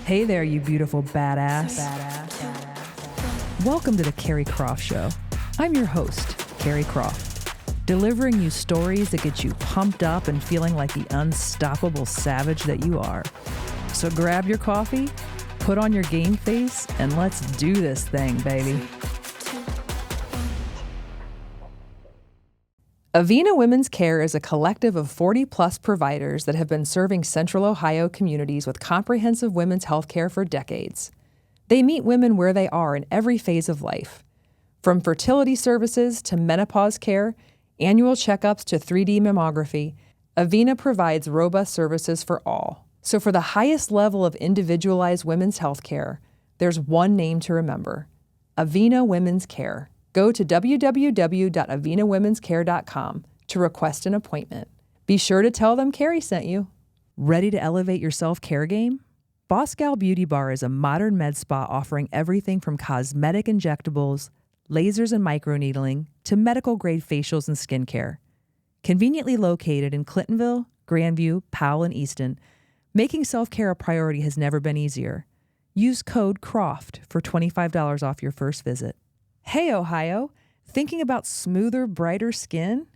Hey there, you beautiful badass. Welcome to the Keri Croft Show. I'm your host, Keri Croft, delivering you stories that get you pumped up and feeling like the unstoppable savage that you are. So grab your coffee, put on your game face, and let's do this thing, baby. Avena Women's Care is a collective of 40-plus providers that have been serving Central Ohio communities with comprehensive women's health care for decades. They meet women where they are in every phase of life. From fertility services to menopause care, annual checkups to 3D mammography, Avena provides robust services for all. So for the highest level of individualized women's health care, there's one name to remember: Avena Women's Care. Go to www.avenawomenscare.com to request an appointment. Be sure to tell them Keri sent you. Ready to elevate your self-care game? Boss Gal Beauty Bar is a modern med spa offering everything from cosmetic injectables, lasers and microneedling, to medical-grade facials and skincare. Conveniently located in Clintonville, Grandview, Powell, and Easton, making self-care a priority has never been easier. Use code CROFT for $25 off your first visit. Hey, Ohio, thinking about smoother, brighter skin?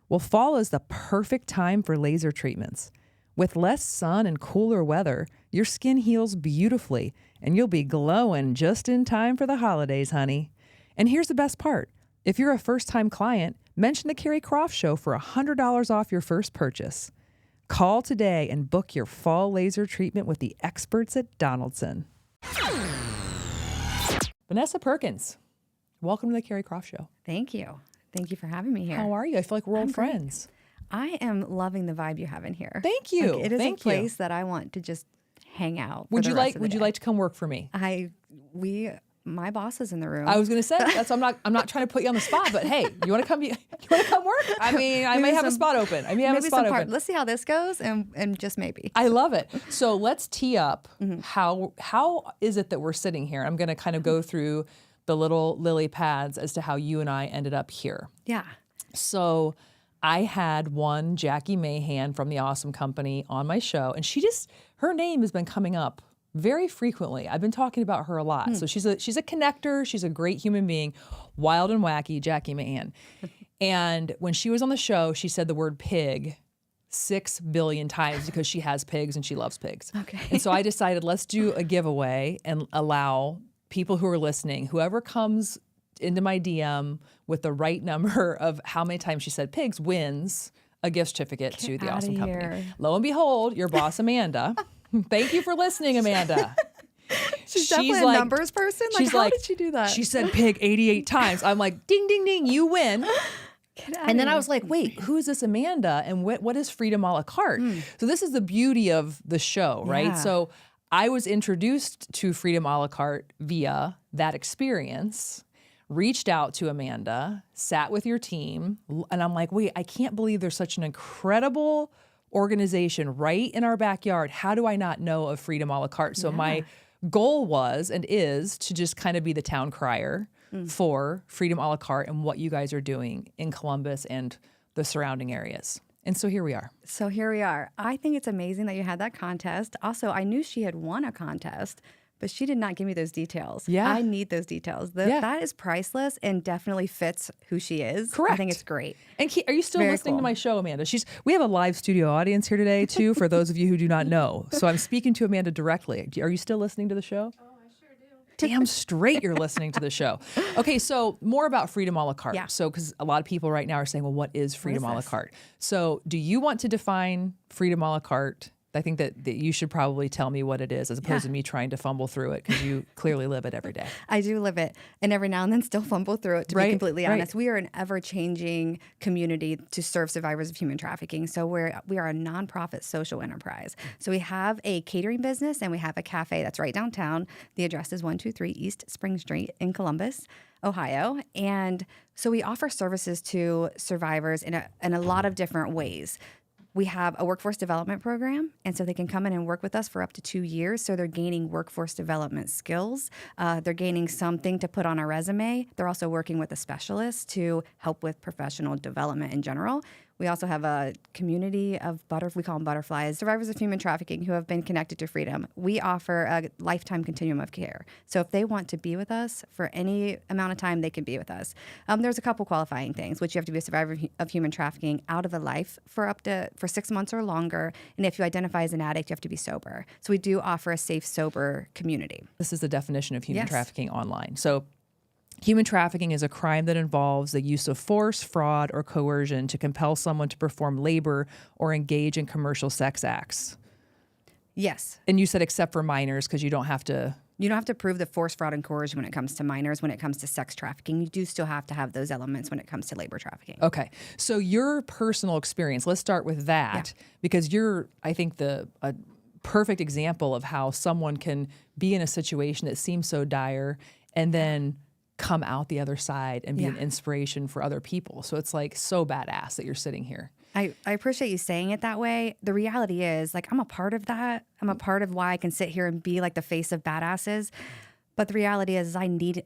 Well, fall is the perfect time for laser treatments. With less sun and cooler weather, your skin heals beautifully, and you'll be glowing just in time for the holidays, honey. And here's the best part. If you're a first-time client, mention the Keri Croft Show for $100 off your first purchase. Call today and book your fall laser treatment with the experts at Donaldson. Vanessa Perkins, welcome to the Keri Croft Show. Thank you. Thank you for having me here. How are you? I feel like we're old friends. I am loving the vibe you have in here. Thank you. Like, it is a place that I want to just hang out. Would you like to come work for me? My boss is in the room. I was going to say I'm not trying to put you on the spot, but hey, you want to come work? I mean, I may have a spot open. Let's see how this goes, and just maybe. I love it. So let's tee up. How is it that we're sitting here? I'm going to kind of go through the little lily pads as to how you and I ended up here. Yeah. So I had one Jackie Mahan from the Awesome Company on my show, and her name has been coming up very frequently. I've been talking about her a lot. So she's a connector. She's a great human being, wild and wacky, Jackie Mahan. And when she was on the show, she said the word pig 6 billion times because she has pigs and she loves pigs. Okay. And so I decided, let's do a giveaway and allow people who are listening, whoever comes into my DM with the right number of how many times she said pigs wins a gift certificate to the Awesome Company. Lo and behold, your boss, Amanda. Thank you for listening, Amanda. She's definitely a numbers person. How did she do that? She said pig 88 times. I'm like, ding, ding, ding, you win. And then I was like, wait, who is this Amanda? And what is Freedom a la carte? So this is the beauty of the show, right? Yeah. So I was introduced to Freedom a la carte via that experience, reached out to Amanda, sat with your team, and I'm like, wait, I can't believe there's such an incredible organization right in our backyard. How do I not know of Freedom a la carte? So my goal was and is to just kind of be the town crier for Freedom a la carte and what you guys are doing in Columbus and the surrounding areas. And so here we are. I think it's amazing that you had that contest. Also, I knew she had won a contest, but she did not give me those details. Yeah. I need those details. That is priceless and definitely fits who she is. Correct. I think it's great. And are you still listening to my show, Amanda? We have a live studio audience here today, too, for those of you who do not know. So I'm speaking to Amanda directly. Are you still listening to the show? Damn straight you're listening to the show. Okay, so more about Freedom a la carte. Yeah. So, because a lot of people right now are saying, well, what is Freedom a la carte? So do you want to define Freedom a la carte? I think that you should probably tell me what it is as opposed to me trying to fumble through it because you clearly live it every day. I do live it. And every now and then still fumble through it, to be completely honest. We are an ever-changing community to serve survivors of human trafficking. So we are a nonprofit social enterprise. So we have a catering business and we have a cafe that's right downtown. The address is 123 East Spring Street in Columbus, Ohio. And so we offer services to survivors in a lot of different ways. We have a workforce development program, and so they can come in and work with us for up to 2 years. So they're gaining workforce development skills. They're gaining something to put on a resume. They're also working with a specialist to help with professional development in general. We also have a community of we call them butterflies, survivors of human trafficking who have been connected to freedom. We offer a lifetime continuum of care. So if they want to be with us for any amount of time, they can be with us. There's a couple qualifying things, which you have to be a survivor of human trafficking out of the life for 6 months or longer. And if you identify as an addict, you have to be sober. So we do offer a safe, sober community. This is the definition of human trafficking online. So human trafficking is a crime that involves the use of force, fraud, or coercion to compel someone to perform labor or engage in commercial sex acts. Yes. And you said except for minors, because you don't have to... You don't have to prove the force, fraud, and coercion when it comes to minors. When it comes to sex trafficking, you do still have to have those elements when it comes to labor trafficking. Okay. So your personal experience, let's start with that, because you're, I think, a perfect example of how someone can be in a situation that seems so dire and then come out the other side and be an inspiration for other people. So it's like so badass that you're sitting here. I appreciate you saying it that way. The reality is, like, I'm a part of that. I'm a part of why I can sit here and be like the face of badasses. But the reality is I needed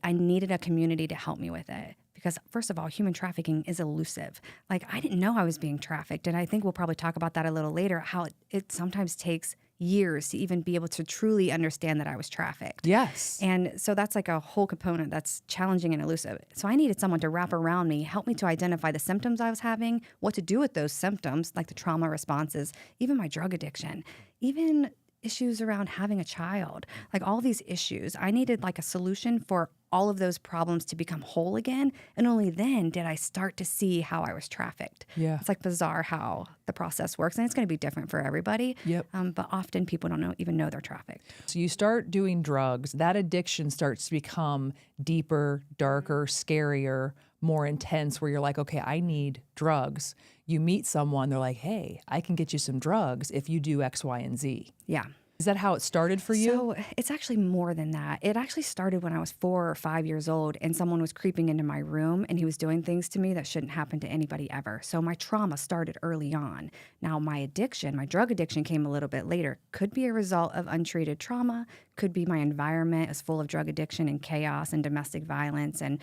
a community to help me with it. Because first of all, human trafficking is elusive. Like, I didn't know I was being trafficked. And I think we'll probably talk about that a little later, how it sometimes takes years to even be able to truly understand that I was trafficked. Yes. And so that's like a whole component that's challenging and elusive. So I needed someone to wrap around me, help me to identify the symptoms I was having, what to do with those symptoms, like the trauma responses, even my drug addiction, even issues around having a child, like all these issues. I needed like a solution for all of those problems to become whole again. And only then did I start to see how I was trafficked. Yeah. It's like bizarre how the process works. And it's going to be different for everybody. Yep. But often people don't even know they're trafficked. So you start doing drugs, that addiction starts to become deeper, darker, scarier, more intense, where you're like, okay, I need drugs. You meet someone, they're like, hey, I can get you some drugs if you do X, Y, and Z. Yeah. Is that how it started for you? So it's actually more than that. It actually started when I was 4 or 5 years old and someone was creeping into my room and he was doing things to me that shouldn't happen to anybody ever. So my trauma started early on. Now my addiction, my drug addiction came a little bit later. Could be a result of untreated trauma. Could be my environment is full of drug addiction and chaos and domestic violence and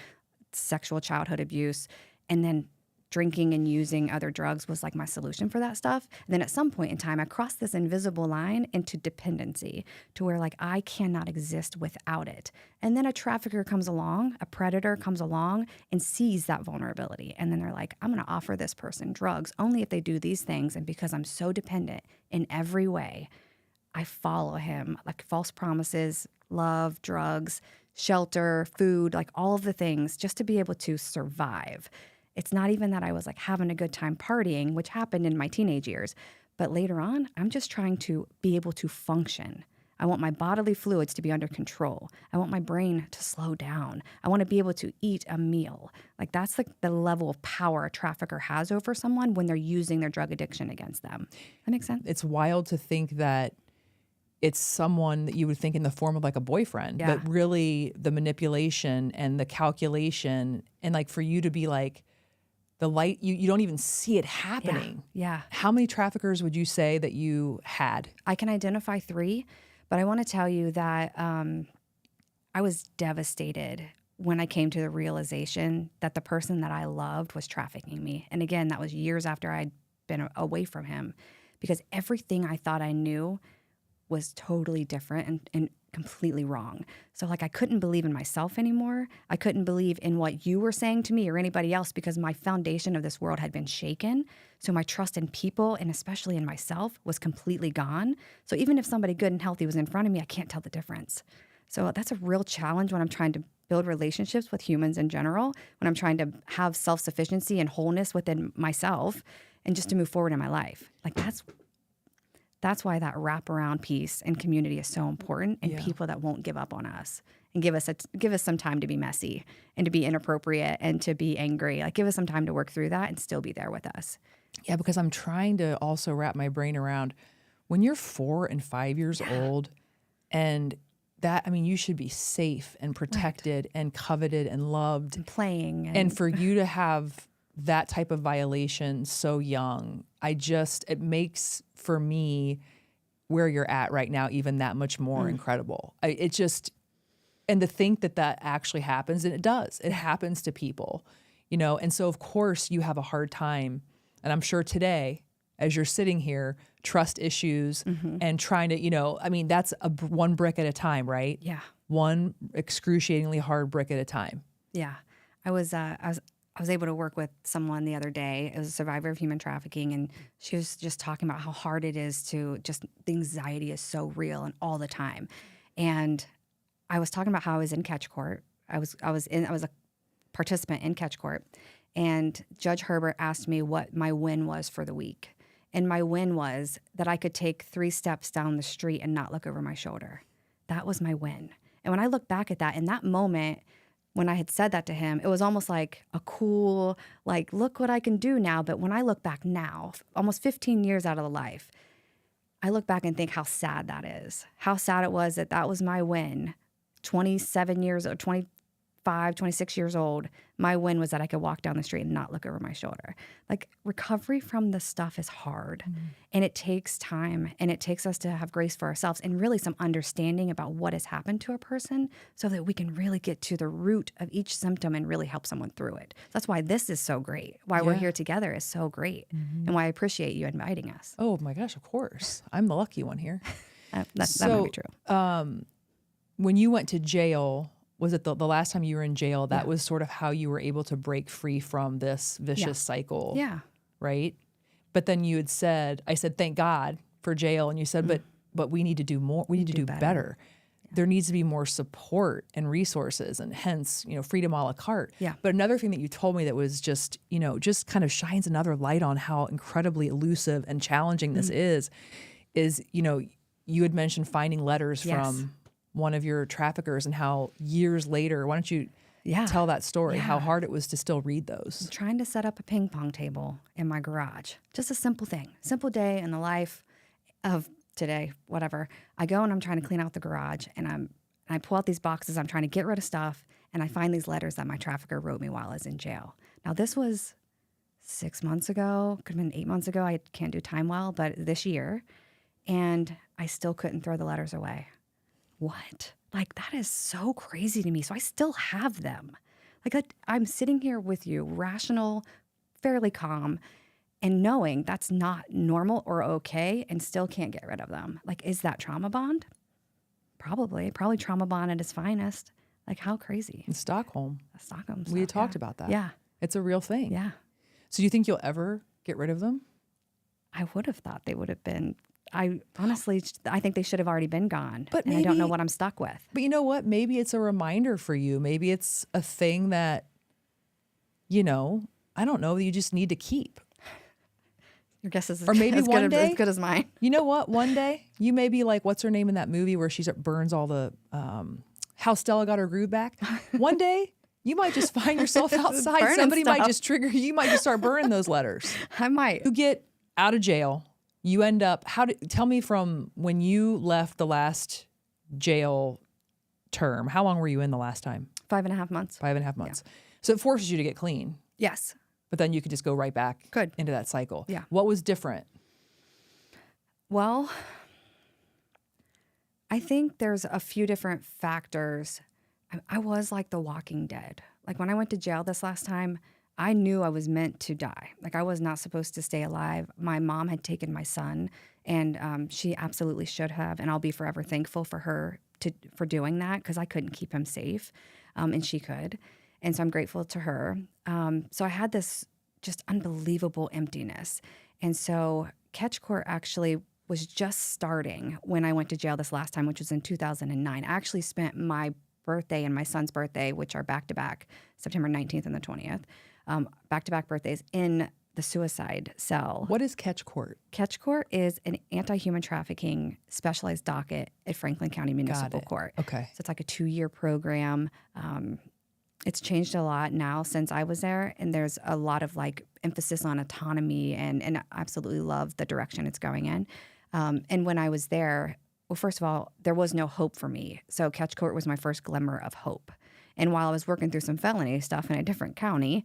sexual childhood abuse. And then drinking and using other drugs was like my solution for that stuff. And then at some point in time, I crossed this invisible line into dependency to where like I cannot exist without it. And then a trafficker comes along, a predator comes along and sees that vulnerability. And then they're like, I'm going to offer this person drugs only if they do these things. And because I'm so dependent in every way, I follow him, like false promises, love, drugs, shelter, food, like all of the things just to be able to survive. It's not even that I was like having a good time partying, which happened in my teenage years. But later on, I'm just trying to be able to function. I want my bodily fluids to be under control. I want my brain to slow down. I want to be able to eat a meal. Like that's like the level of power a trafficker has over someone when they're using their drug addiction against them. That makes sense? It's wild to think that it's someone that you would think in the form of like a boyfriend, but really the manipulation and the calculation and like for you to be like, the light, you don't even see it happening. Yeah. How many traffickers would you say that you had? I can identify 3, but I want to tell you that I was devastated when I came to the realization that the person that I loved was trafficking me. And again, that was years after I'd been away from him because everything I thought I knew was totally different and completely wrong. So like I couldn't believe in myself anymore. I couldn't believe in what you were saying to me or anybody else because my foundation of this world had been shaken. So my trust in people and especially in myself was completely gone. So even if somebody good and healthy was in front of me, I can't tell the difference. So that's a real challenge when I'm trying to build relationships with humans in general, when I'm trying to have self-sufficiency and wholeness within myself and just to move forward in my life. Like that's why that wraparound piece and community is so important and people that won't give up on us and give us some time to be messy and to be inappropriate and to be angry. Like give us some time to work through that and still be there with us. Yeah, because I'm trying to also wrap my brain around when you're 4 and 5 years old and that, I mean, you should be safe and protected and coveted and loved. And playing. And for you to have that type of violation so young, it makes for me where you're at right now even that much more incredible. And to think that actually happens, and it does, it happens to people, you know? And so of course you have a hard time And I'm sure today, as you're sitting here, trust issues and trying to, I mean, that's one brick at a time, right? Yeah. One excruciatingly hard brick at a time. Yeah. I was able to work with someone the other day. It was a survivor of human trafficking, and she was just talking about how hard it is to just, the anxiety is so real and all the time. And I was talking about how I was in catch court. I was a participant in catch court, and Judge Herbert asked me what my win was for the week. And my win was that I could take 3 steps down the street and not look over my shoulder. That was my win. And when I look back at that, in that moment, when I had said that to him, it was almost like a cool, like, look what I can do now. But when I look back now, almost 15 years out of the life, I look back and think how sad that is. How sad it was that was my win. 27 years old, 25, 26 years old, my win was that I could walk down the street and not look over my shoulder. Like, recovery from this stuff is hard, and it takes time, and it takes us to have grace for ourselves and really some understanding about what has happened to a person so that we can really get to the root of each symptom and really help someone through it. That's why this is so great. Why we're here together is so great, and why I appreciate you inviting us. Oh my gosh, of course. I'm the lucky one here. That might be true. When you went to jail, was it the last time you were in jail? That was sort of how you were able to break free from this vicious cycle. Yeah. Right? But then you had said, I said, thank God for jail. And you said, but we need to do more. We need to do better. Yeah. There needs to be more support and resources, and hence, freedom a la carte. Yeah. But another thing that you told me that was just, just kind of shines another light on how incredibly elusive and challenging this is, you had mentioned finding letters from one of your traffickers and how years later, why don't you tell that story, how hard it was to still read those? I'm trying to set up a ping pong table in my garage. Just a simple thing, simple day in the life of today, whatever. I go and I'm trying to clean out the garage, and I pull out these boxes. I'm trying to get rid of stuff, and I find these letters that my trafficker wrote me while I was in jail. Now, this was 6 months ago, could have been 8 months ago. I can't do time well, but this year, and I still couldn't throw the letters away. What? Like, that is so crazy to me. So I still have them. Like, I'm sitting here with you, rational, fairly calm, and knowing that's not normal or okay, and still can't get rid of them. Like, is that trauma bond? Probably trauma bond at its finest. Like, how crazy? In Stockholm. Stockholm. We had talked about that. Yeah. It's a real thing. Yeah. So do you think you'll ever get rid of them? I would have thought they would have been. I think they should have already been gone. But maybe, I don't know what I'm stuck with. But you know what? Maybe it's a reminder for you. Maybe it's a thing that, I don't know, that you just need to keep. Your guess is or maybe one day, as good as mine. You know what? One day you may be like, what's her name in that movie where she burns all the, how Stella got her groove back? One day you might just find yourself outside. Somebody might just trigger you. You might just start burning those letters. I might. You get out of jail. You end up, tell me from when you left the last jail term, how long were you in the last time? 5.5 months. 5.5 months. Yeah. So it forces you to get clean. Yes. But then you could just go right back into that cycle. Yeah. What was different? Well, I think there's a few different factors. I was like the Walking Dead. Like, when I went to jail this last time, I knew I was meant to die. Like, I was not supposed to stay alive. My mom had taken my son, and she absolutely should have. And I'll be forever thankful for her for doing that, because I couldn't keep him safe, and she could. And so I'm grateful to her. So I had this just unbelievable emptiness. And so catch court actually was just starting when I went to jail this last time, which was in 2009. I actually spent my birthday and my son's birthday, which are back-to-back, September 19th and the 20th, back-to-back birthdays in the suicide cell. What is catch court? Catch court is an anti-human trafficking specialized docket at Franklin County Municipal Court. Okay. So it's like a 2-year program. It's changed a lot now since I was there, and there's a lot of emphasis on autonomy, and I absolutely love the direction it's going in. And when I was there, well, first of all, there was no hope for me. So catch court was my first glimmer of hope. And while I was working through some felony stuff in a different county,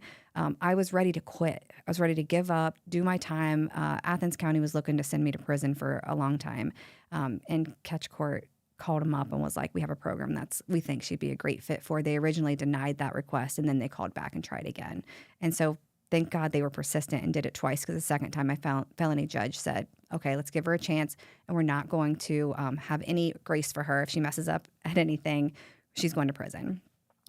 I was ready to quit. I was ready to give up, do my time. Athens County was looking to send me to prison for a long time. And catch court called him up and was like, we have a program we think she'd be a great fit for. They originally denied that request, and then they called back and tried again. And so thank God they were persistent and did it twice, because the second time my felony judge said, okay, let's give her a chance, and we're not going to have any grace for her. If she messes up at anything, she's going to prison.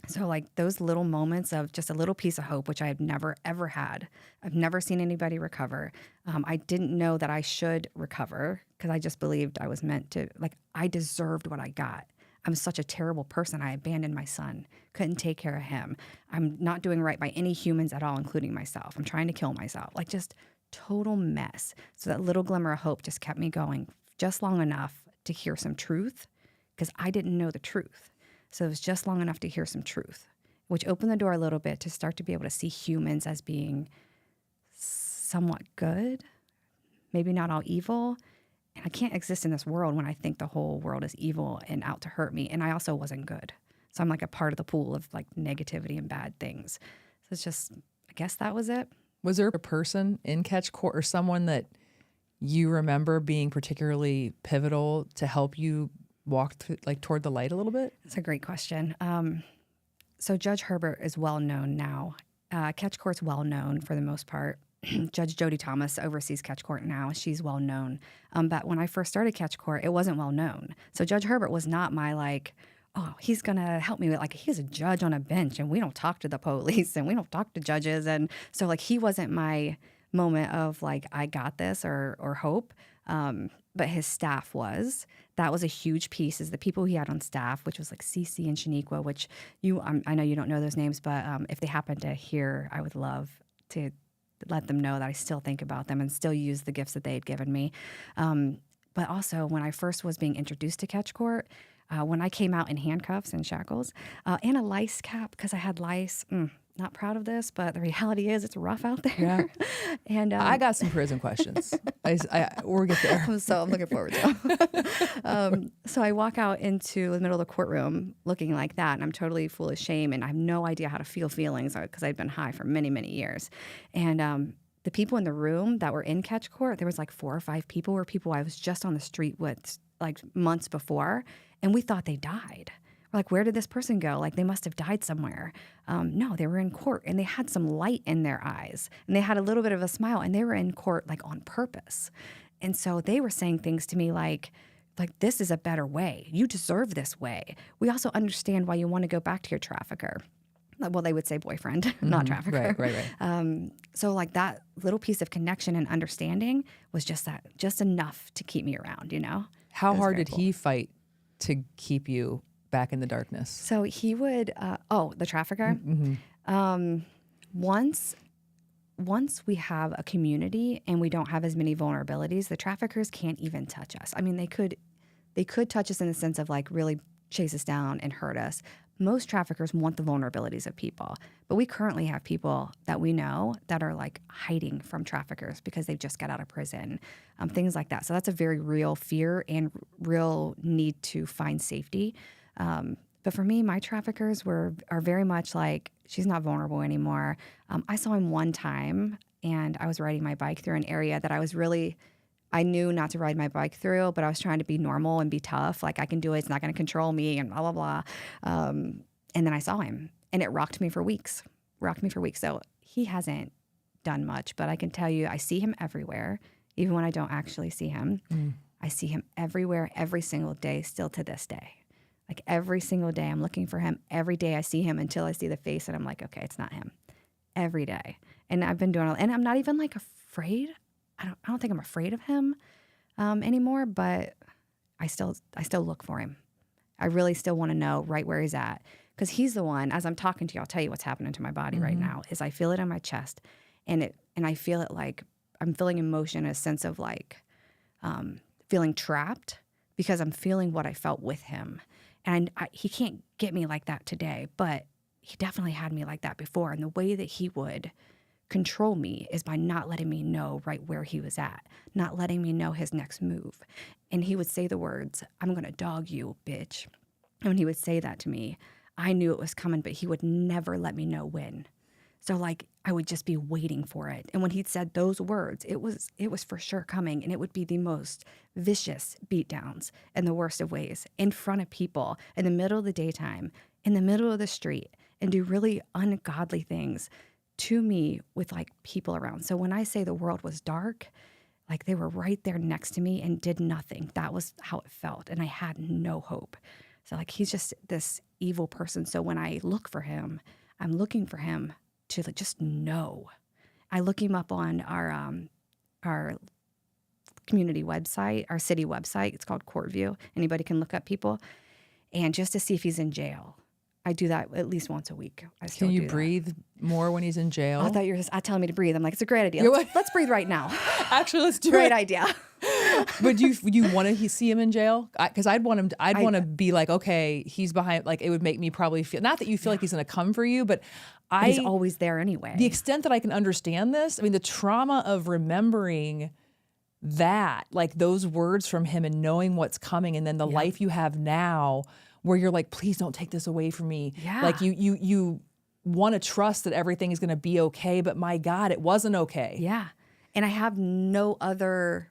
So like those little moments of just a little piece of hope, which I have never, ever had. I've never seen anybody recover. I didn't know that I should recover, because I just believed I was meant to, like, I deserved what I got. I'm such a terrible person. I abandoned my son, couldn't take care of him. I'm not doing right by any humans at all, including myself. I'm trying to kill myself, like just total mess. So that little glimmer of hope just kept me going just long enough to hear some truth, because I didn't know the truth. So it was just long enough to hear some truth, which opened the door a little bit to start to be able to see humans as being somewhat good, maybe not all evil. And I can't exist in this world when I think the whole world is evil and out to hurt me. And I also wasn't good. So I'm like a part of the pool of like negativity and bad things. So it's just, I guess that was it. Was there a person in catch court or someone that you remember being particularly pivotal to help you walk toward the light a little bit? That's a great question. So Judge Herbert is well known now. Catch court's well known for the most part. Judge Jody Thomas oversees catch court now. She's well known. But when I first started catch court, it wasn't well known. So Judge Herbert was not my like, oh, he's going to help me with, like, he's a judge on a bench and we don't talk to the police and we don't talk to judges. And so like, he wasn't my moment of like, I got this or hope. But his staff was. That was a huge piece, is the people he had on staff, which was like Cece and Shaniqua, which I know you don't know those names, but if they happen to hear, I would love to let them know that I still think about them and still use the gifts that they had given me. But also, when I first was being introduced to catch court, when I came out in handcuffs and shackles and a lice cap, because I had lice, not proud of this, but the reality is it's rough out there. Yeah. And I got some prison questions. We'll get there. So I'm looking forward to. So I walk out into the middle of the courtroom looking like that, and I'm totally full of shame, and I have no idea how to feel feelings because I'd been high for many, many years. And the people in the room that were in catch court, there was like 4 or 5 people were people I was just on the street with like months before, and we thought they died. We're like, where did this person go? Like, they must have died somewhere. No, they were in court, and they had some light in their eyes, and they had a little bit of a smile, and they were in court like on purpose. And so they were saying things to me like this is a better way. You deserve this way. We also understand why you want to go back to your trafficker. Well, they would say boyfriend, not trafficker. Right. So like that little piece of connection and understanding was just enough to keep me around, you know? How hard did he fight to keep you back in the darkness? So he would, the trafficker. Mm-hmm. Once we have a community and we don't have as many vulnerabilities, the traffickers can't even touch us. I mean, they could touch us in the sense of like really chase us down and hurt us. Most traffickers want the vulnerabilities of people, but we currently have people that we know that are like hiding from traffickers because they've just got out of prison, things like that. So that's a very real fear and real need to find safety. But for me, my traffickers are very much like, she's not vulnerable anymore. I saw him one time, and I was riding my bike through an area that I knew not to ride my bike through, but I was trying to be normal and be tough. Like, I can do it. It's not going to control me and blah, blah, blah. And then I saw him, and it rocked me for weeks. So he hasn't done much, but I can tell you, I see him everywhere, even when I don't actually see him. I see him everywhere, every single day, still to this day. Like every single day, I'm looking for him. Every day I see him until I see the face, and I'm like, okay, it's not him. Every day. And I've been doing it, and I'm not even like afraid. I don't think I'm afraid of him anymore, but I still look for him. I really still want to know right where he's at, because he's the one. As I'm talking to you, I'll tell you what's happening to my body right now. Is I feel it in my chest, and I feel it like I'm feeling emotion, a sense of like feeling trapped, because I'm feeling what I felt with him. And he can't get me like that today, but he definitely had me like that before. And the way that he would control me is by not letting me know right where he was at, not letting me know his next move. And he would say the words, "I'm going to dog you, bitch." And when he would say that to me, I knew it was coming, but he would never let me know when. So like, I would just be waiting for it. And when he said those words, it was for sure coming, and it would be the most vicious beatdowns in the worst of ways, in front of people, in the middle of the daytime, in the middle of the street, and do really ungodly things to me with like people around. So when I say the world was dark, like they were right there next to me and did nothing. That was how it felt. And I had no hope. So like, he's just this evil person. So when I look for him, I'm looking for him to like just know. I look him up on our community website, our city website. It's called Courtview. Anybody can look up people. And just to see if he's in jail. I do that at least once a week. Can you breathe more when he's in jail? I thought you were just telling me to breathe. I'm like, it's a great idea. Let's breathe right now. Actually, let's do it. Great idea. But you want to see him in jail? Because I'd want to be like, okay, he's behind. Like, it would make me probably feel, not that you feel like he's going to come for you, but he's always there anyway. The extent that I can understand this, I mean, the trauma of remembering that, like those words from him and knowing what's coming, and then the life you have now, where you're like, please don't take this away from me. Yeah. Like you want to trust that everything is going to be okay, but my God, it wasn't okay. Yeah. And I have no other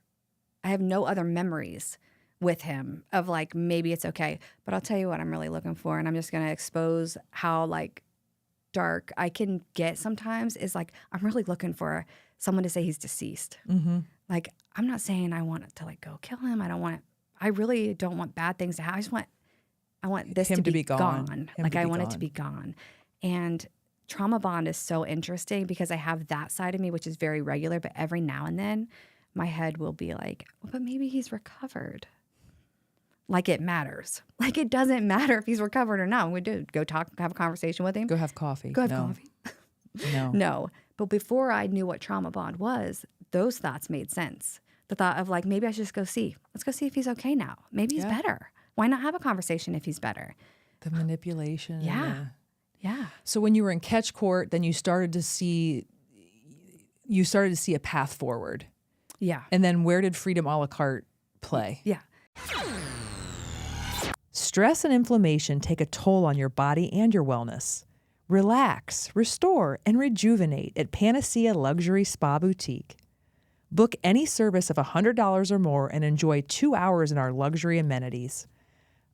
memories with him of like, maybe it's okay. But I'll tell you what I'm really looking for, and I'm just going to expose how like dark I can get sometimes, is like, I'm really looking for someone to say he's deceased. Mm-hmm. Like, I'm not saying I want to like go kill him. I really don't want bad things to happen. I want this to be gone. Like, I want it to be gone. And trauma bond is so interesting because I have that side of me, which is very regular, but every now and then my head will be like, well, but maybe he's recovered. Like, it matters. Like, it doesn't matter if he's recovered or not. We do go talk, have a conversation with him. Go have coffee. Go have coffee. No. No. But before I knew what trauma bond was, those thoughts made sense. The thought of like, maybe I should just go see. Let's go see if he's okay now. Maybe he's better. Why not have a conversation if he's better? The manipulation. Yeah. Yeah. So when you were in catch court, then you started to see a path forward. Yeah. And then where did Freedom a la carte play? Yeah. Stress and inflammation take a toll on your body and your wellness. Relax, restore, and rejuvenate at Panacea Luxury Spa Boutique. Book any service of $100 or more and enjoy 2 hours in our luxury amenities.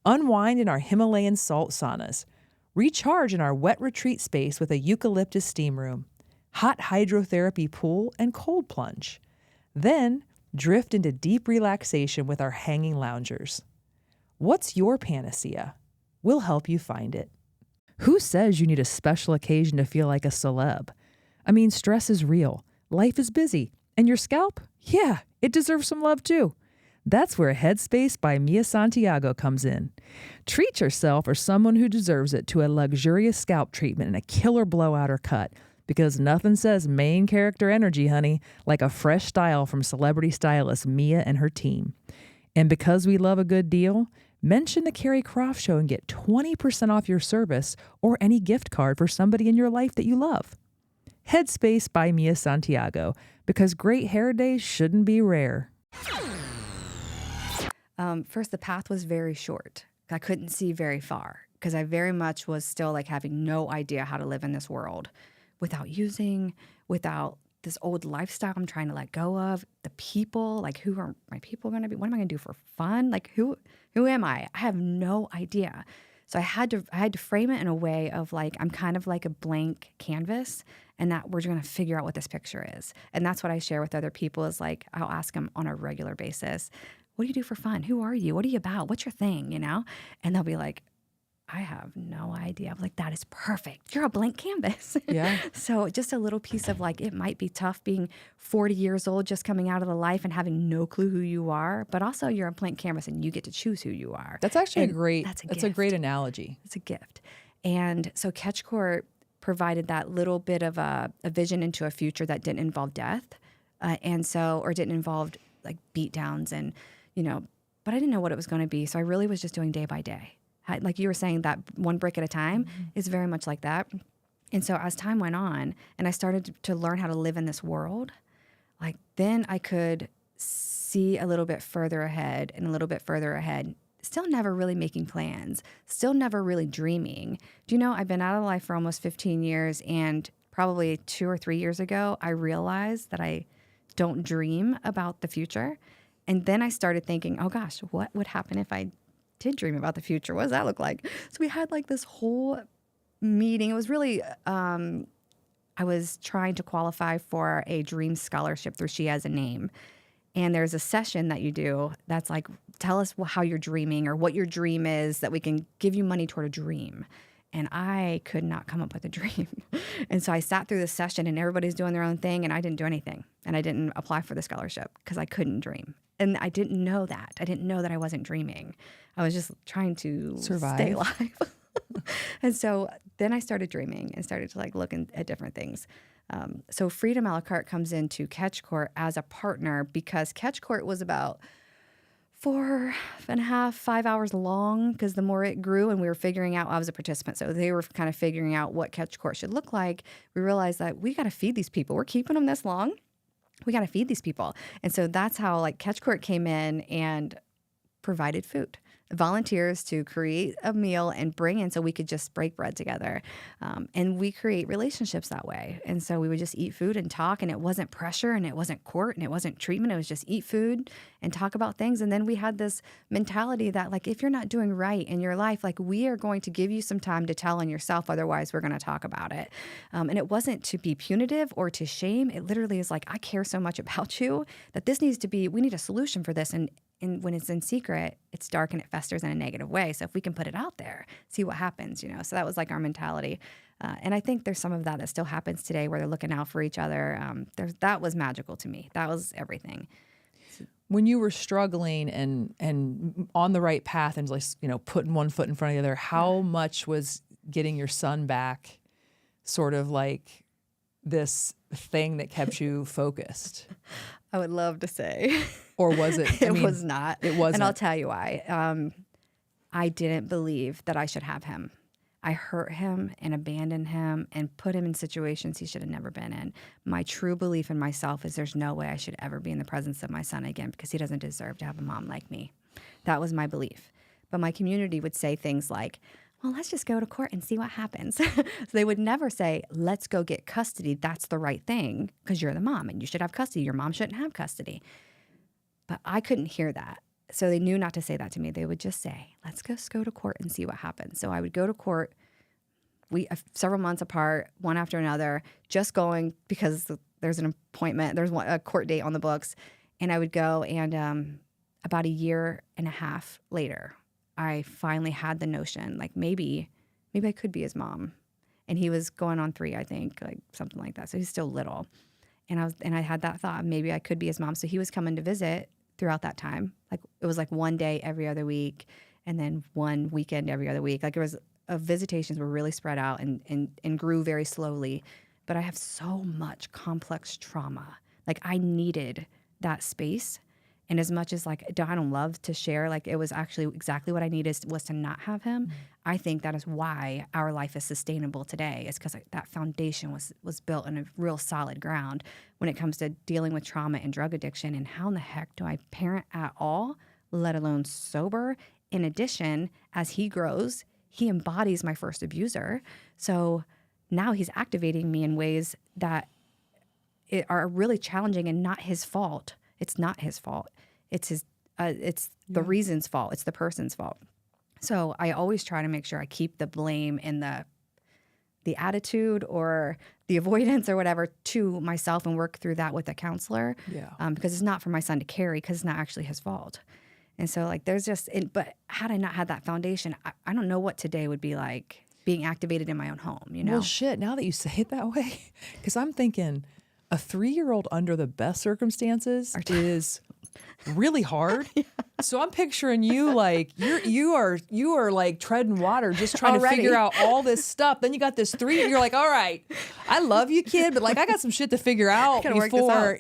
Unwind in our Himalayan salt saunas. Recharge in our wet retreat space with a eucalyptus steam room, hot hydrotherapy pool, and cold plunge. Then drift into deep relaxation with our hanging loungers. What's your panacea? We'll help you find it. Who says you need a special occasion to feel like a celeb? I mean, stress is real. Life is busy. And your scalp? Yeah, it deserves some love too. That's where Headspace by Mia Santiago comes in. Treat yourself or someone who deserves it to a luxurious scalp treatment and a killer blowout or cut, because nothing says main character energy, honey, like a fresh style from celebrity stylist Mia and her team. And because we love a good deal, mention the Keri Croft Show and get 20% off your service or any gift card for somebody in your life that you love. Headspace by Mia Santiago, because great hair days shouldn't be rare. First, the path was very short. I couldn't see very far because I very much was still like having no idea how to live in this world without this old lifestyle I'm trying to let go of. The people, like, who are my people going to be? What am I going to do for fun? Like, who am I? I have no idea. So I had to frame it in a way of like, I'm kind of like a blank canvas, and that we're going to figure out what this picture is. And that's what I share with other people is like, I'll ask them on a regular basis, what do you do for fun? Who are you? What are you about? What's your thing? You know? And they'll be like, I have no idea. I'm like, that is perfect. You're a blank canvas. Yeah. So just a little piece of like, it might be tough being 40 years old, just coming out of the life and having no clue who you are, but also you're a blank canvas and you get to choose who you are. That's actually That's a great analogy. It's a gift. And so Catch Court provided that little bit of a vision into a future that didn't involve death. Or didn't involve like beat downs and, but I didn't know what it was going to be. So I really was just doing day by day. Like you were saying, that one brick at a time is very much like that. And so as time went on and I started to learn how to live in this world, like then I could see a little bit further ahead and a little bit further ahead, still never really making plans, still never really dreaming. Do you know, I've been out of life for almost 15 years, and probably 2 or 3 years ago, I realized that I don't dream about the future. And then I started thinking, oh gosh, what would happen if I did dream about the future? What does that look like? So we had like this whole meeting. It was really I was trying to qualify for a dream scholarship through She Has a Name. And there's a session that you do that's like, tell us how you're dreaming or what your dream is that we can give you money toward a dream. And I could not come up with a dream. And so I sat through this session and everybody's doing their own thing and I didn't do anything. And I didn't apply for the scholarship because I couldn't dream. And I didn't know that. I didn't know that I wasn't dreaming. I was just trying to survive. Stay alive. And so then I started dreaming and started to like look at different things. So Freedom a la carte comes into Catch Court as a partner because Catch Court was about 4.5, 5 hours long because the more it grew and we were figuring out, I was a participant, so they were kind of figuring out what Catch Court should look like. We realized that we got to feed these people. We're keeping them this long. We got to feed these people. And so that's how like Catch Court came in and provided food. Volunteers to create a meal and bring in so we could just break bread together. And we create relationships that way. And so we would just eat food and talk, and it wasn't pressure and it wasn't court and it wasn't treatment. It was just eat food and talk about things. And then we had this mentality that like, if you're not doing right in your life, like we are going to give you some time to tell on yourself. Otherwise, we're going to talk about it. And it wasn't to be punitive or to shame. It literally is like, I care so much about you that this needs to be, we need a solution for this. And when it's in secret, it's dark and it festers in a negative way. So if we can put it out there, see what happens, you know. So that was like our mentality. And I think there's some of that still happens today where they're looking out for each other. That was magical to me. That was everything. When you were struggling and on the right path and like, you know, putting one foot in front of the other, how much was getting your son back sort of like this thing that kept you focused? I would love to say. Or was it? It was not. It wasn't. And I'll tell you why. I didn't believe that I should have him. I hurt him and abandoned him and put him in situations he should have never been in. My true belief in myself is there's no way I should ever be in the presence of my son again because he doesn't deserve to have a mom like me. That was my belief. But my community would say things like, well, let's just go to court and see what happens. So they would never say, let's go get custody. That's the right thing because you're the mom and you should have custody. Your mom shouldn't have custody. But I couldn't hear that. So they knew not to say that to me. They would just say, let's just go to court and see what happens. So I would go to court, several months apart, one after another, just going because there's an appointment, there's a court date on the books. And I would go, and about a year and a half later, I finally had the notion, like maybe I could be his mom. And he was going on 3, I think, like something like that. So he's still little. And I had that thought, maybe I could be his mom. So he was coming to visit throughout that time. Like it was like one day every other week and then one weekend every other week. Like it was visitations were really spread out and grew very slowly. But I have so much complex trauma. Like I needed that space. And as much as like I don't love to share, like it was actually exactly what I needed was to not have him. Mm-hmm. I think that is why our life is sustainable today. Is because that foundation was built on a real solid ground when it comes to dealing with trauma and drug addiction. And how in the heck do I parent at all, let alone sober? In addition, as he grows, he embodies my first abuser. So now he's activating me in ways that are really challenging and not his fault. It's not his fault. It's the reason's fault. It's the person's fault. So I always try to make sure I keep the blame and the attitude or the avoidance or whatever to myself and work through that with a counselor. Yeah. Because it's not for my son to carry because it's not actually his fault. And so like there's just, but had I not had that foundation, I don't know what today would be like being activated in my own home, you know? Well, shit, now that you say it that way, because I'm thinking a 3-year-old under the best circumstances is really hard. Yeah. So I'm picturing you like you are like treading water, just trying to figure out all this stuff. Then you got this 3, you're like, all right, I love you, kid, but like I got some shit to figure out before.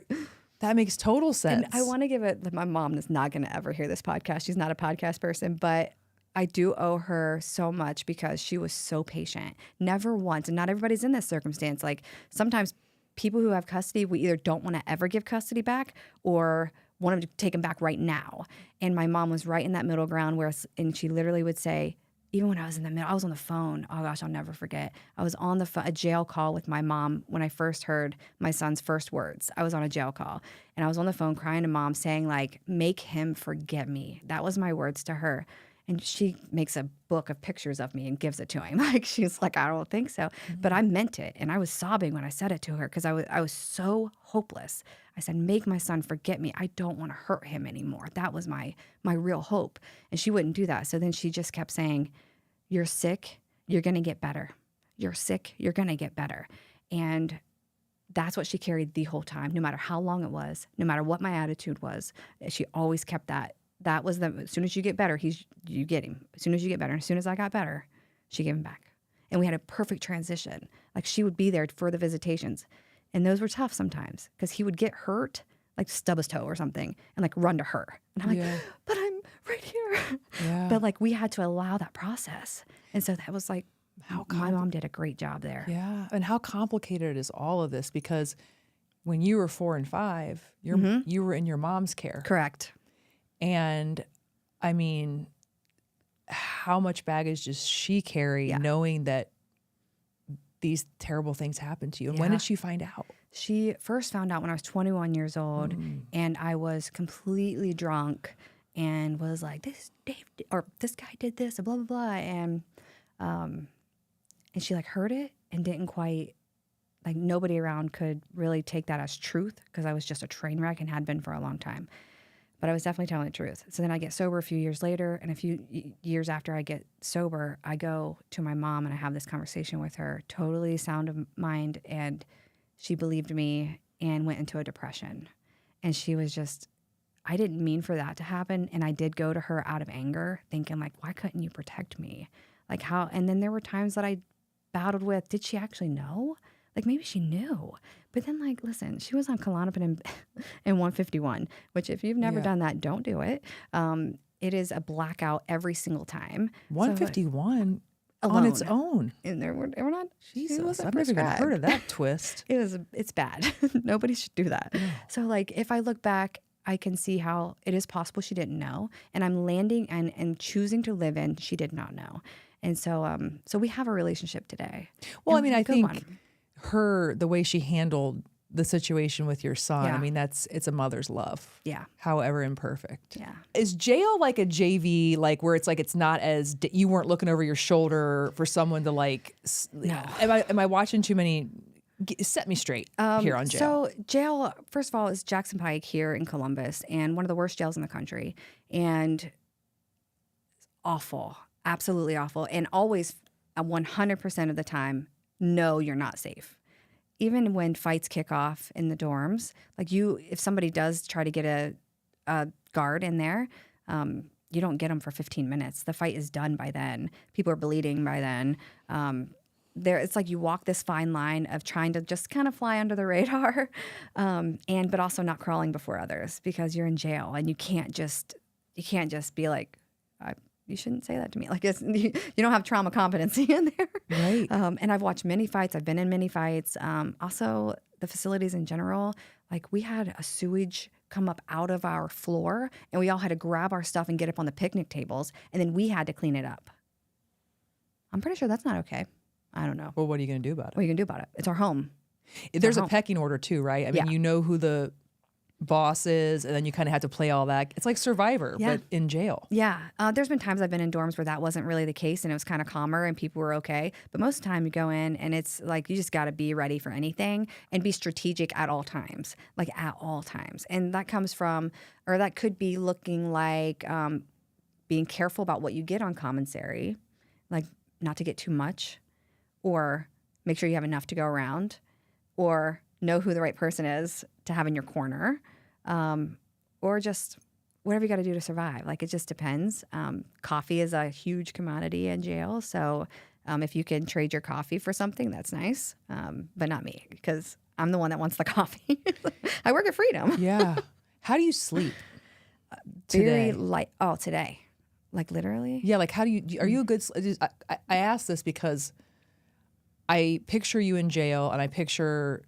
That makes total sense. And I want to give it. My mom is not going to ever hear this podcast. She's not a podcast person, but I do owe her so much because she was so patient. Never once, and not everybody's in this circumstance. Like sometimes people who have custody, we either don't want to ever give custody back or want them to take them back right now. And my mom was right in that middle ground and she literally would say, even when I was in the middle, I was on the phone. Oh gosh, I'll never forget. I was on a jail call with my mom when I first heard my son's first words. I was on a jail call and I was on the phone crying to mom saying like, make him forget me. That was my words to her. And she makes a book of pictures of me and gives it to him. Like, she's like, I don't think so. But I meant it. And I was sobbing when I said it to her because I was so hopeless. I said, make my son forget me. I don't want to hurt him anymore. That was my real hope. And she wouldn't do that. So then she just kept saying, you're sick. You're going to get better. You're sick. You're going to get better. And that's what she carried the whole time, no matter how long it was, no matter what my attitude was. She always kept that. That was as soon as you get better, you get him. As soon as you get better. As soon as I got better, she gave him back. And we had a perfect transition. Like, she would be there for the visitations. And those were tough sometimes because he would get hurt, like stub his toe or something, and like run to her. And I'm like, but I'm right here. Yeah. But like, we had to allow that process. And so that was like, my mom did a great job there. Yeah. And how complicated is all of this? Because when you were 4 and 5, you were in your mom's care. Correct. And I mean, how much baggage does she carry knowing that these terrible things happened to you? And when did she find out? She first found out when I was 21 years old, and I was completely drunk and was like, this guy did this, blah, blah, blah. And she like heard it and didn't quite, like, nobody around could really take that as truth because I was just a train wreck and had been for a long time. But I was definitely telling the truth. So then I get sober a few years later, and a few years after I get sober, I go to my mom and I have this conversation with her, totally sound of mind, and she believed me and went into a depression. And she was just, I didn't mean for that to happen, and I did go to her out of anger, thinking like, why couldn't you protect me? Like, how? And then there were times that I battled with, did she actually know? Like, maybe she knew. But then, like, listen, she was on Klonopin and 151, which if you've never done that, don't do it. It is a blackout every single time. 151 on its own. And we're not, Jesus, I've never even heard of that twist. It's bad. Nobody should do that. Yeah. So, like, if I look back, I can see how it is possible she didn't know. And I'm landing and choosing to live in, she did not know. And so we have a relationship today. Well, I mean, I think the way she handled the situation with your son, I mean, it's a mother's love. Yeah. However imperfect. Yeah. Is jail like a JV, like where it's like, it's not as, you weren't looking over your shoulder for someone to like, no. Am I watching too many? Set me straight here on jail. So jail, first of all, is Jackson Pike here in Columbus, and one of the worst jails in the country. And it's awful. Absolutely awful. And always 100% of the time, no, you're not safe. Even when fights kick off in the dorms, like if somebody does try to get a guard in there, you don't get them for 15 minutes. The fight is done by then. People are bleeding by then. It's like you walk this fine line of trying to just kind of fly under the radar, but also not crawling before others because you're in jail and you can't just be like, you shouldn't say that to me. Like, you don't have trauma competency in there. Right. And I've watched many fights. I've been in many fights. Also, the facilities in general, like we had a sewage come up out of our floor and we all had to grab our stuff and get up on the picnic tables. And then we had to clean it up. I'm pretty sure that's not okay. I don't know. Well, what are you going to do about it? What are you going to do about it? It's our home. There's a pecking order too, right? I mean, you know who the boss is, and then you kind of have to play all that. It's like Survivor, but in jail. Yeah. There's been times I've been in dorms where that wasn't really the case, and it was kind of calmer and people were okay. But most of the time you go in and it's like you just got to be ready for anything and be strategic at all times, like at all times. And that comes from, or that could be looking like being careful about what you get on commissary, like not to get too much, or make sure you have enough to go around, or know who the right person is to have in your corner, or just whatever you got to do to survive. Like, it just depends. Coffee is a huge commodity in jail. So if you can trade your coffee for something, that's nice. But not me, because I'm the one that wants the coffee. I work at Freedom. Yeah. How do you sleep today? Very light. Oh, today. Like, literally? Yeah, like, how do you, are you a good, I ask this because I picture you in jail and I picture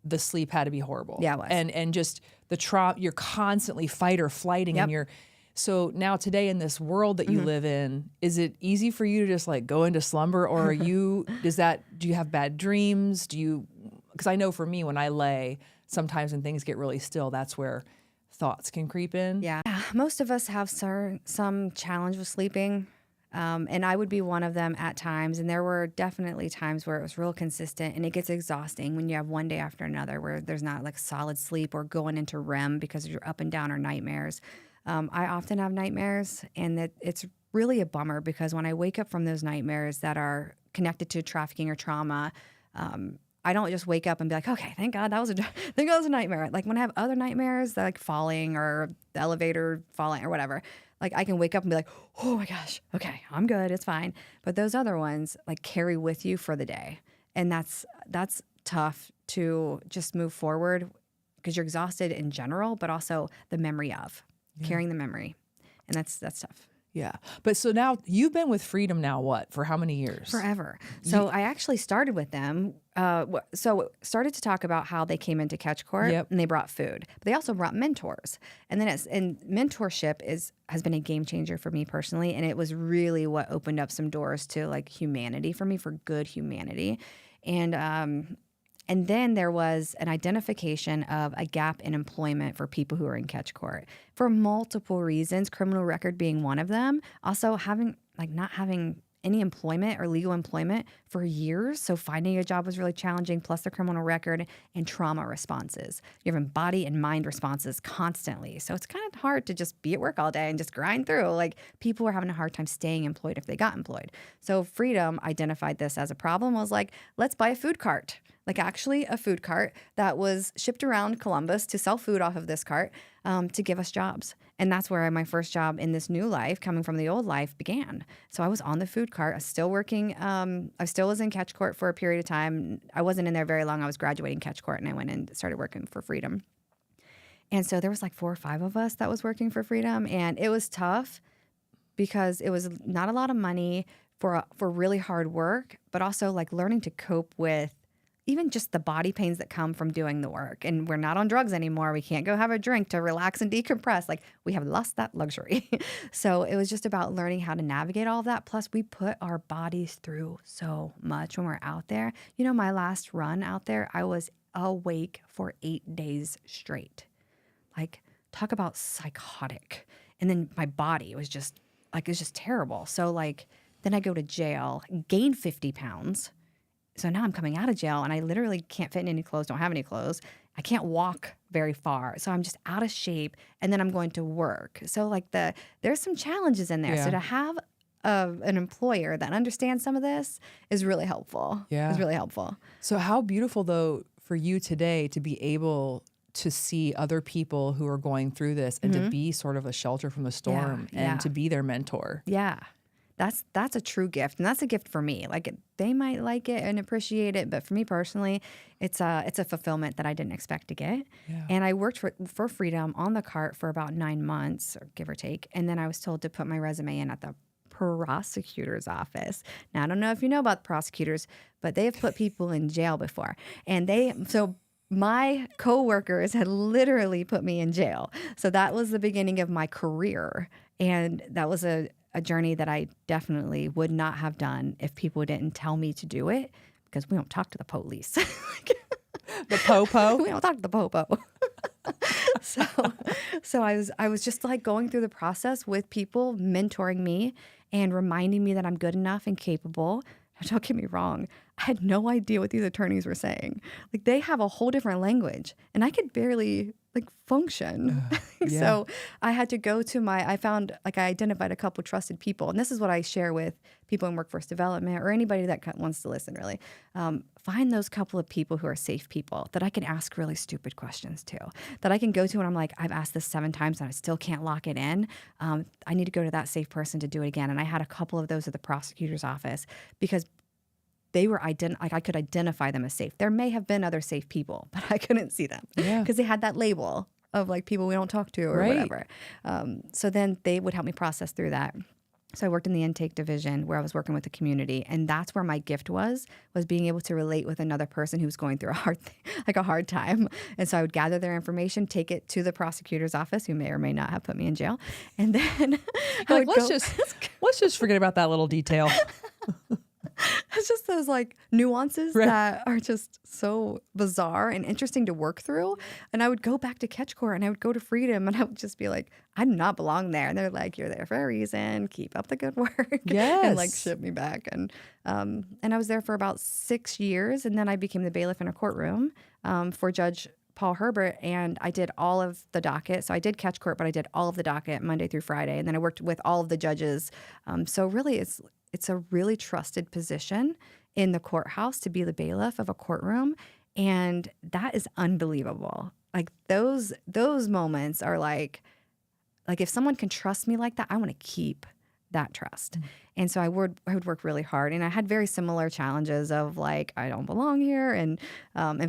the sleep had to be horrible. Yeah, it was. And just the trauma, you're constantly fight or flighting. Yep. And so now today in this world that you live in, is it easy for you to just like go into slumber, or are you, do you have bad dreams? Because I know for me, when I lay, sometimes when things get really still, that's where thoughts can creep in. Yeah. Most of us have some challenge with sleeping. And I would be one of them at times. And there were definitely times where it was real consistent, and it gets exhausting when you have one day after another where there's not like solid sleep or going into REM because you're up and down or nightmares. I often have nightmares, and it's really a bummer because when I wake up from those nightmares that are connected to trafficking or trauma, I don't just wake up and be like, okay, thank God that was a nightmare. Like when I have other nightmares, like falling or the elevator falling or whatever, like I can wake up and be like, oh my gosh, okay, I'm good, it's fine. But those other ones like carry with you for the day. And that's tough to just move forward because you're exhausted in general, but also the memory of carrying the memory. And that's tough. Yeah. But so now you've been with Freedom now, what, for how many years? Forever. So I actually started with them. Started to talk about how they came into Catch Court and they brought food, but they also brought mentors. And then mentorship has been a game changer for me personally. And it was really what opened up some doors to like humanity for me, for good humanity. And then there was an identification of a gap in employment for people who are in Catch Court for multiple reasons, criminal record being one of them. Also not having any employment or legal employment for years. So finding a job was really challenging, plus the criminal record and trauma responses. You're having body and mind responses constantly. So it's kind of hard to just be at work all day and just grind through. Like people were having a hard time staying employed if they got employed. So Freedom identified this as a problem, was like, let's buy a food cart. Like actually a food cart that was shipped around Columbus to sell food off of this cart to give us jobs. And that's where my first job in this new life, coming from the old life, began. So I was on the food cart. I was still working. I still was in Catch Court for a period of time. I wasn't in there very long. I was graduating Catch Court, and I went and started working for Freedom. And so there was like 4 or 5 of us that was working for Freedom. And it was tough because it was not a lot of money for really hard work, but also like learning to cope with even just the body pains that come from doing the work. And we're not on drugs anymore. We can't go have a drink to relax and decompress. Like we have lost that luxury. So it was just about learning how to navigate all of that. Plus we put our bodies through so much when we're out there. You know, my last run out there, I was awake for 8 days straight. Like talk about psychotic. And then my body was just like, it's just terrible. So like, then I go to jail, gain 50 pounds. So now I'm coming out of jail and I literally can't fit in any clothes, don't have any clothes. I can't walk very far. So I'm just out of shape, and then I'm going to work. So like there's some challenges in there. Yeah. So to have an employer that understands some of this is really helpful. Yeah. It's really helpful. So how beautiful though for you today to be able to see other people who are going through this and to be sort of a shelter from the storm and to be their mentor. Yeah. That's a true gift, and that's a gift for me. Like they might like it and appreciate it, but for me personally, it's a fulfillment that I didn't expect to get. Yeah. And I worked for Freedom on the cart for about 9 months, or give or take, and then I was told to put my resume in at the prosecutor's office. Now I don't know if you know about the prosecutors, but they have put people in jail before, and my coworkers had literally put me in jail. So that was the beginning of my career, and that was a journey that I definitely would not have done if people didn't tell me to do it, because we don't talk to the police. The po-po? We don't talk to the po-po. So I was just like going through the process with people mentoring me and reminding me that I'm good enough and capable. Don't get me wrong, I had no idea what these attorneys were saying. Like they have a whole different language, and I could barely like function. Yeah. So I had to go to I identified a couple trusted people, and this is what I share with people in workforce development or anybody that wants to listen really. Find those couple of people who are safe people that I can ask really stupid questions to, that I can go to and I'm like, I've asked this 7 times and I still can't lock it in. I need to go to that safe person to do it again. And I had a couple of those at the prosecutor's office because they were I could identify them as safe. There may have been other safe people, but I couldn't see them because they had that label of like people we don't talk to or whatever. So then they would help me process through that. So I worked in the intake division where I was working with the community, and that's where my gift was being able to relate with another person who was going through a hard time. And so I would gather their information, take it to the prosecutor's office, who may or may not have put me in jail, and then let's just forget about that little detail. It's just those like nuances that are just so bizarre and interesting to work through. And I would go back to Catch Court and I would go to Freedom and I would just be like, I do not belong there. And they're like, you're there for a reason. Keep up the good work. Yes. And like ship me back. And I was there for about 6 years. And then I became the bailiff in a courtroom for Judge Paul Herbert, and I did all of the docket. So I did Catch Court, but I did all of the docket Monday through Friday, and then I worked with all of the judges. So really, it's a really trusted position in the courthouse to be the bailiff of a courtroom, and that is unbelievable. Like those moments are like if someone can trust me like that, I want to keep that trust. And so I would work really hard, and I had very similar challenges of like I don't belong here, and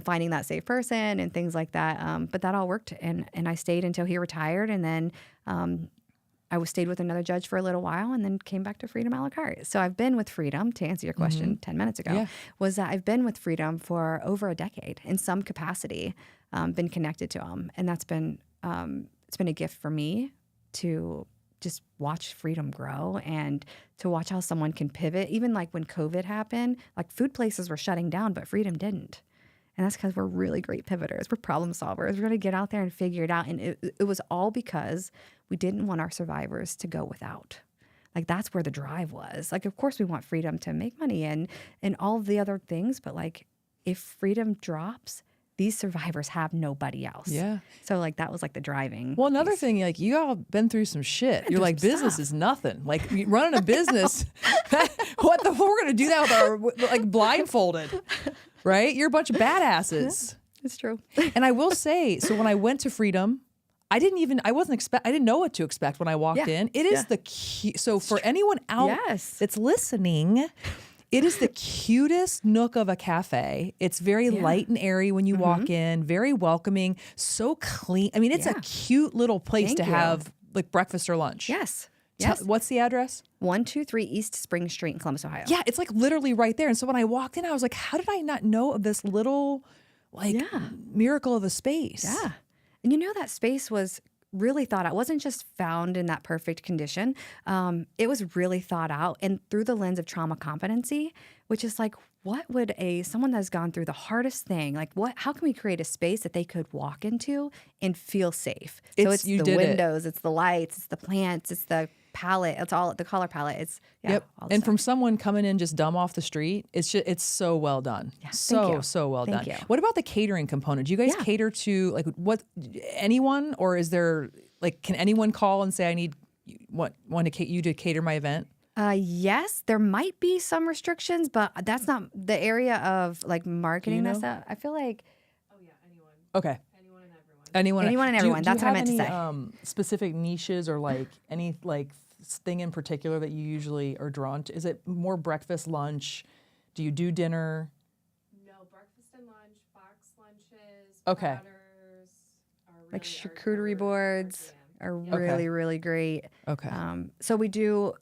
finding that safe person and things like that. But that all worked, and I stayed until he retired, and then I stayed with another judge for a little while, and then came back to Freedom a la carte. So I've been with Freedom, to answer your question 10 minutes ago, was that I've been with Freedom for over a decade in some capacity, been connected to them, and that's been it's been a gift for me to just watch Freedom grow and to watch how someone can pivot. Even like when COVID happened, like food places were shutting down, but Freedom didn't. And that's because we're really great pivoters. We're problem solvers. We're going to get out there and figure it out. And it was all because we didn't want our survivors to go without. Like that's where the drive was. Like, of course we want Freedom to make money and all of the other things, but like if Freedom drops, these survivors have nobody else. Yeah. So like that was like the driving. Well, another thing, like you all been through some shit. You're like, business is nothing. Like running a business. What the fuck? We're going to do that with our like blindfolded, right? You're a bunch of badasses. Yeah, it's true. And I will say, so when I went to Freedom, I didn't know what to expect when I walked in. It is the cute. So for anyone out that's listening, it is the cutest nook of a cafe. It's very light and airy when you walk in, very welcoming, so clean. I mean, it's a cute little place to have like breakfast or lunch. Yes. What's the address? 123 East Spring Street in Columbus, Ohio. Yeah, it's like literally right there. And so when I walked in, I was like, how did I not know of this little miracle of a space? Yeah. And you know that space was really thought out. It wasn't just found in that perfect condition. It was really thought out and through the lens of trauma competency, which is like, what would someone that's gone through the hardest thing, like how can we create a space that they could walk into and feel safe? So it's the windows, it's the lights, it's the plants, it's the palette, it's all the color palette. It's and from someone coming in just dumb off the street, it's so well done. Yeah, so well done. What about the catering component? Do you guys cater to like anyone, or is there like can anyone call and say I need you to cater my event? Yes, there might be some restrictions, but that's not the area of like marketing this up. I feel like anyone. Okay. Anyone and everyone. That's what I meant to say. Specific niches or like any like thing in particular that you usually are drawn to? Is it more breakfast, lunch? Do you do dinner? No, breakfast and lunch, box lunches, platters, like charcuterie boards are really, really great. Okay. So we do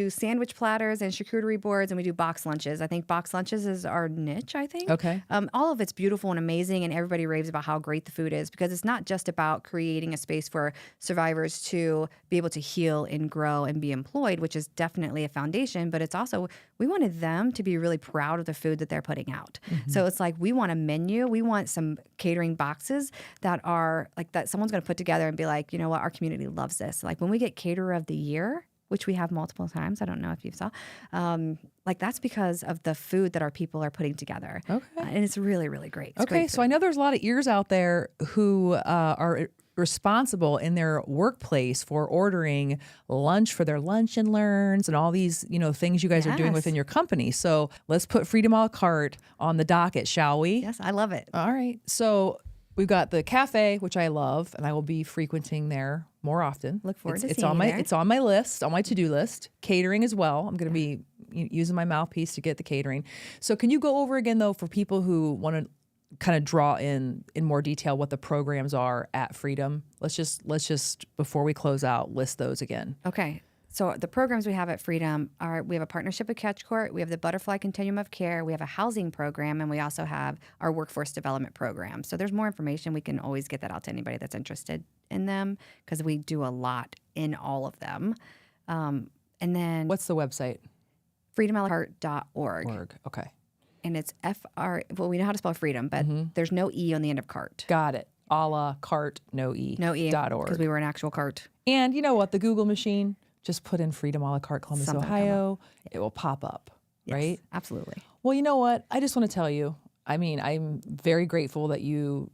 sandwich platters and charcuterie boards, and we do box lunches. I think box lunches is our niche, I think. Okay. All of it's beautiful and amazing, and everybody raves about how great the food is because it's not just about creating a space for survivors to be able to heal and grow and be employed, which is definitely a foundation, but it's also we wanted them to be really proud of the food that they're putting out. Mm-hmm. So it's like we want a menu. We want some catering boxes that are like that someone's going to put together and be like, you know what, our community loves this. Like when we get Caterer of the Year, which we have multiple times, I don't know if you saw, like that's because of the food that our people are putting together. Okay. And it's really, really great. It's great so I know there's a lot of ears out there who are responsible in their workplace for ordering lunch for their lunch and learns and all these, things you guys are doing within your company. So let's put Freedom a la carte on the docket, shall we? Yes, I love it. All right. So we've got the cafe, which I love, and I will be frequenting there more often. Look forward to it's seeing on you my there. It's on my list, on my to-do list. Catering as well. I'm going to be using my mouthpiece to get the catering. So can you go over again, though, for people who want to kind of draw in more detail what the programs are at Freedom? Let's just before we close out, list those again. Okay. So the programs we have at Freedom are, we have a partnership with Catch Court, we have the Butterfly Continuum of Care, we have a housing program, and we also have our workforce development program. So there's more information. We can always get that out to anybody that's interested in them because we do a lot in all of them. And then what's the website? freedomalacarte.org. Okay. And it's well, we know how to spell freedom, but there's no E on the end of cart. Got it. A la carte, no E. No E. .org. Because we were an actual cart. And you know what? The Google machine, just put in Freedom a la carte Columbus, Something Ohio. It will pop up, Yes, right? absolutely. Well, you know what? I just want to tell you, I mean, I'm very grateful that you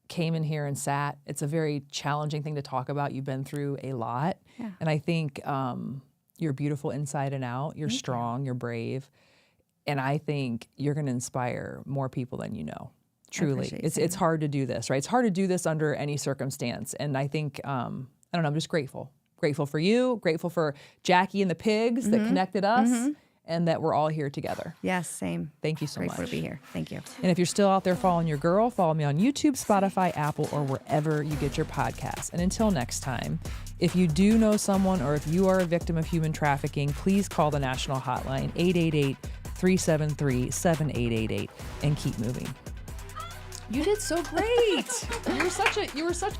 came in here and sat. It's a very challenging thing to talk about. You've been through a lot. Yeah. And I think you're beautiful inside and out. You're strong. You're brave. And I think you're going to inspire more people than you know. Truly. It's hard to do this, right? It's hard to do this under any circumstance. And I think, I don't know, I'm just grateful. Grateful for you, grateful for Jackie and the pigs that connected us, and that we're all here together. Yes, same. Thank you so much. Grateful to be here. Thank you. And if you're still out there following your girl, follow me on YouTube, Spotify, Apple, or wherever you get your podcasts. And until next time, if you do know someone or if you are a victim of human trafficking, please call the national hotline, 888-373-7888, and keep moving. You did so great. You were such